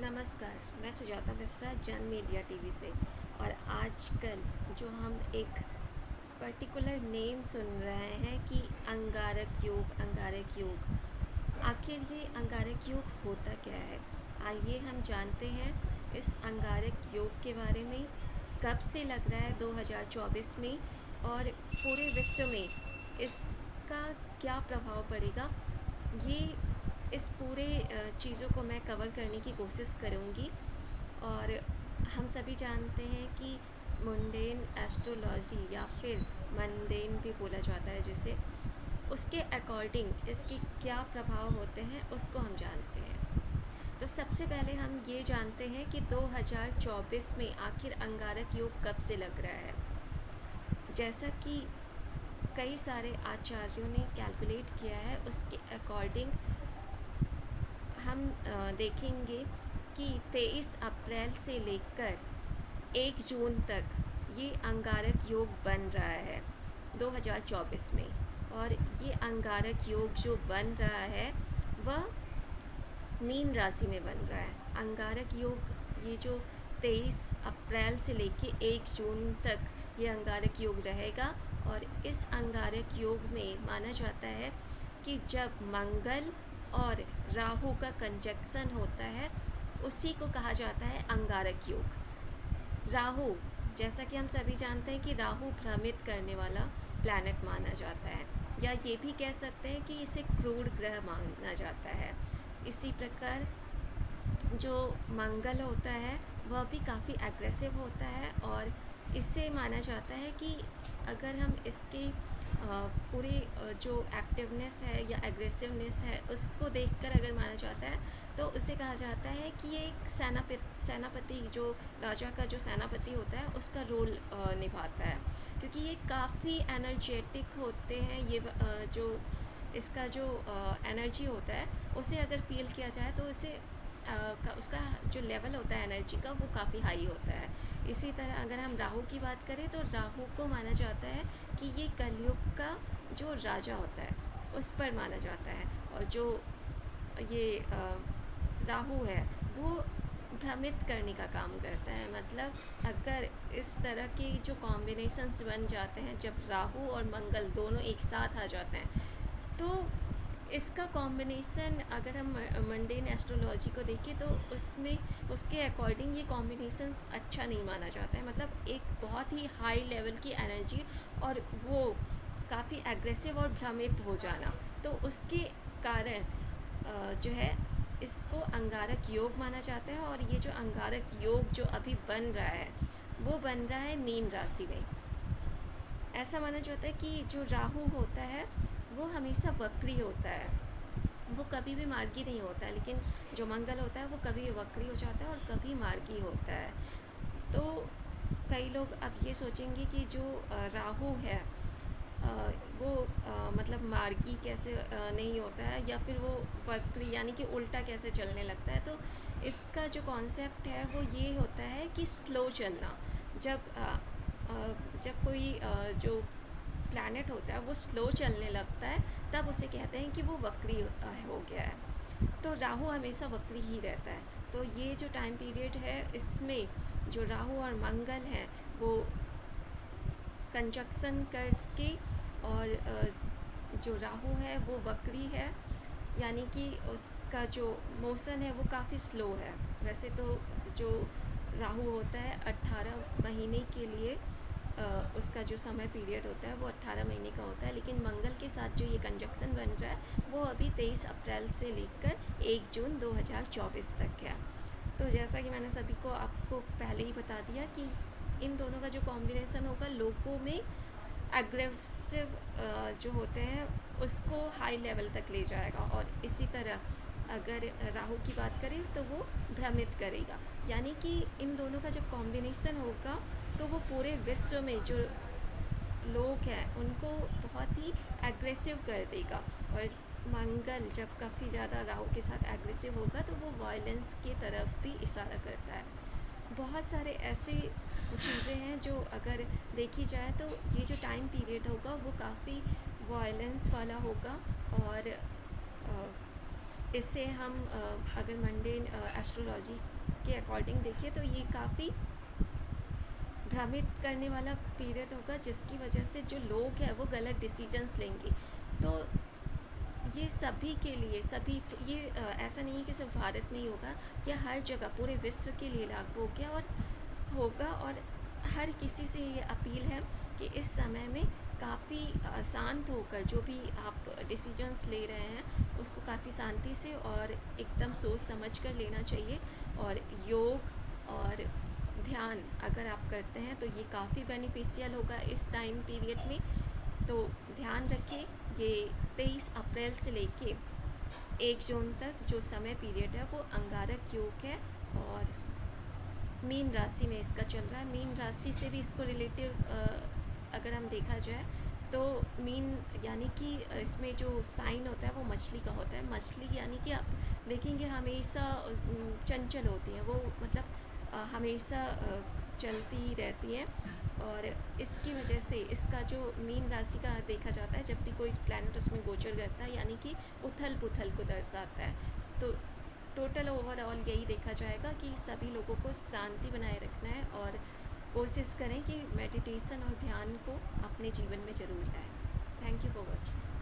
नमस्कार, मैं सुजाता मिश्रा जन मीडिया टीवी से। और आजकल जो हम एक पर्टिकुलर नेम सुन रहे हैं कि अंगारक योग, आखिर ये अंगारक योग होता क्या है? आइए हम जानते हैं इस अंगारक योग के बारे में। कब से लग रहा है 2024 में, और पूरे विश्व में इसका क्या प्रभाव पड़ेगा, ये इस पूरे चीज़ों को मैं कवर करने की कोशिश करूँगी। और हम सभी जानते हैं कि मुंडेन एस्ट्रोलॉजी या फिर मंडेन भी बोला जाता है जिसे, उसके अकॉर्डिंग इसके क्या प्रभाव होते हैं उसको हम जानते हैं। तो सबसे पहले हम ये जानते हैं कि 2024 में आखिर अंगारक योग कब से लग रहा है। जैसा कि कई सारे आचार्यों ने कैलकुलेट किया है, उसके अकॉर्डिंग हम देखेंगे कि 23 अप्रैल से लेकर 1 जून तक ये अंगारक योग बन रहा है 2024 में। और ये अंगारक योग जो बन रहा है वह मीन राशि में बन रहा है। अंगारक योग ये जो 23 अप्रैल से लेकर 1 जून तक ये अंगारक योग रहेगा। और इस अंगारक योग में माना जाता है कि जब मंगल और राहु का कंजक्शन होता है उसी को कहा जाता है अंगारक योग। राहु, जैसा कि हम सभी जानते हैं कि राहु भ्रमित करने वाला प्लैनेट माना जाता है, या ये भी कह सकते हैं कि इसे क्रूर ग्रह माना जाता है। इसी प्रकार जो मंगल होता है वह भी काफ़ी एग्रेसिव होता है, और इससे माना जाता है कि अगर हम इसके पूरे जो एक्टिवनेस है या एग्रेसिवनेस है उसको देखकर अगर माना जाता है तो उसे कहा जाता है कि ये एक सेनापति, जो राजा का जो सेनापति होता है उसका रोल निभाता है, क्योंकि ये काफ़ी एनर्जेटिक होते हैं। ये जो इसका जो एनर्जी होता है उसे अगर फील किया जाए तो उसे उसका जो लेवल होता है एनर्जी का वो काफ़ी हाई होता है। इसी तरह अगर हम राहु की बात करें तो राहु को माना जाता है कि ये कलयुग का जो राजा होता है उस पर माना जाता है। और जो ये राहु है वो भ्रमित करने का काम करता है। मतलब अगर इस तरह के जो कॉम्बिनेशंस बन जाते हैं, जब राहु और मंगल दोनों एक साथ आ जाते हैं, तो इसका कॉम्बिनेशन अगर हम मंडेन एस्ट्रोलॉजी को देखें तो उसमें उसके अकॉर्डिंग ये कॉम्बिनेशंस अच्छा नहीं माना जाता है। मतलब एक बहुत ही हाई लेवल की एनर्जी और वो काफ़ी एग्रेसिव और भ्रमित हो जाना, तो उसके कारण जो है इसको अंगारक योग माना जाता है। और ये जो अंगारक योग जो अभी बन रहा है वो बन रहा है मीन राशि में। ऐसा माना जाता है कि जो राहु होता है वो हमेशा वक्री होता है, वो कभी भी मार्गी नहीं होता है। लेकिन जो मंगल होता है वो कभी वक्री हो जाता है और कभी मार्गी होता है। तो कई लोग अब ये सोचेंगे कि जो राहु है वो मतलब मार्गी कैसे नहीं होता है, या फिर वो वक्री यानी कि उल्टा कैसे चलने लगता है। तो इसका जो कॉन्सेप्ट है वो ये होता है कि स्लो चलना। जब कोई जो प्लैनेट होता है वो स्लो चलने लगता है तब उसे कहते हैं कि वो वक्री हो गया है। तो राहु हमेशा वक्री ही रहता है। तो ये जो टाइम पीरियड है इसमें जो राहु और मंगल हैं वो कंजक्शन करके, और जो राहु है वो वक्री है, यानी कि उसका जो मोशन है वो काफ़ी स्लो है। वैसे तो जो राहु होता है 18 महीने के लिए उसका जो समय पीरियड होता है वो 18 महीने का होता है। लेकिन मंगल के साथ जो ये कंजक्शन बन रहा है वो अभी 23 अप्रैल से लेकर 1 जून 2024 तक है। तो जैसा कि मैंने सभी को आपको पहले ही बता दिया कि इन दोनों का जो कॉम्बिनेशन होगा लोगों में एग्रेसिव जो होते हैं उसको हाई लेवल तक ले जाएगा। और इसी तरह अगर राहु की बात करें तो वो भ्रमित करेगा, यानी कि इन दोनों का जब कॉम्बिनेशन होगा तो वो पूरे विश्व में जो लोग हैं उनको बहुत ही एग्रेसिव कर देगा। और मंगल जब काफ़ी ज़्यादा राहु के साथ एग्रेसिव होगा तो वो वायलेंस की तरफ भी इशारा करता है। बहुत सारे ऐसे चीज़ें हैं जो अगर देखी जाए तो ये जो टाइम पीरियड होगा वो काफ़ी वायलेंस वाला होगा। और इससे हम अगर मंडेन एस्ट्रोलॉजी के अकॉर्डिंग देखिए तो ये काफ़ी भ्रमित करने वाला पीरियड होगा, जिसकी वजह से जो लोग हैं वो गलत डिसीजंस लेंगे। तो ये सभी के लिए, सभी ये ऐसा नहीं है कि सिर्फ भारत में ही होगा, ये हर जगह पूरे विश्व के लिए लागू हो गया और होगा। और हर किसी से ये अपील है कि इस समय में काफ़ी शांत होकर जो भी आप डिसीजंस ले रहे हैं उसको काफ़ी शांति से और एकदम सोच समझ कर लेना चाहिए। और योग और ध्यान अगर आप करते हैं तो ये काफ़ी बेनिफिशियल होगा इस टाइम पीरियड में। तो ध्यान रखें, ये 23 अप्रैल से लेके 1 जून तक जो समय पीरियड है वो अंगारक योग है और मीन राशि में इसका चल रहा है। मीन राशि से भी इसको रिलेटिव अगर हम देखा जाए तो मीन यानी कि इसमें जो साइन होता है वो मछली का होता है। मछली यानी कि आप देखेंगे हमेशा चंचल होती हैं, वो मतलब हमेशा चलती रहती हैं। और इसकी वजह से इसका जो मीन राशि का देखा जाता है, जब भी कोई प्लैनेट उसमें गोचर करता है यानी कि उथल पुथल को दर्शाता है। तो टोटल ओवरऑल यही देखा जाएगा कि सभी लोगों को शांति बनाए रखना है और कोशिश करें कि मेडिटेशन और ध्यान को अपने जीवन में ज़रूर लाएं। Thank you for watching.